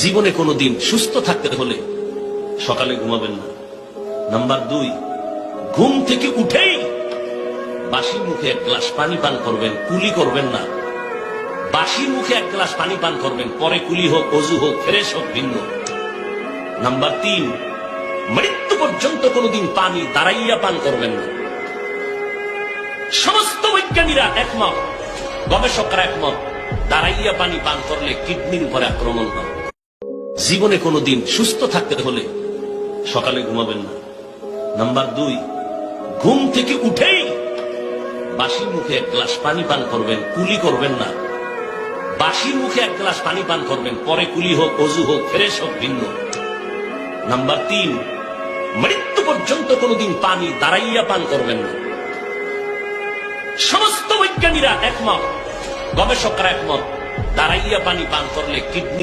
জীবনে কোনোদিন সুস্থ থাকতে হলে সকালে ঘুমাবেন না। নাম্বার 2, ঘুম থেকে উঠেই বাসি মুখে এক গ্লাস পানি পান করবেন, কুলি করবেন না। বাসি মুখে এক গ্লাস পানি পান করবেন, পরে কুলি হোক, অজু হোক, ফ্রেশ হোক, ভিন্ন। নাম্বার 3, মৃত্যু পর্যন্ত কোনোদিন পানি দাঁড়াইয়া পান করবেন না। সমস্ত বৈজ্ঞানিকরা একমত, গবেষকরা একমত, দাঁড়াইয়া পানি পান করলে কিডনির উপরে আক্রমণ হয়। জীবনে কোনোদিন সুস্থ থাকতে হলে সকালে ঘুমাবেন না। নাম্বার 2, ঘুম থেকে উঠেই বাসি মুখে এক গ্লাস পানি পান করবেন, কুলি করবেন না। বাসি মুখে এক গ্লাস পানি পান করবেন, পরে কুলি হোক, অজু হোক, ফ্রেশ হোক, ভিন্ন। নাম্বার 3, মৃত্যু পর্যন্ত কোনোদিন পানি দাঁড়াইয়া পান করবেন না। সমস্ত বৈজ্ঞানিকরা একমত, গবেষকরা একমত, দাঁড়াইয়া পানি পান করলে কিডনি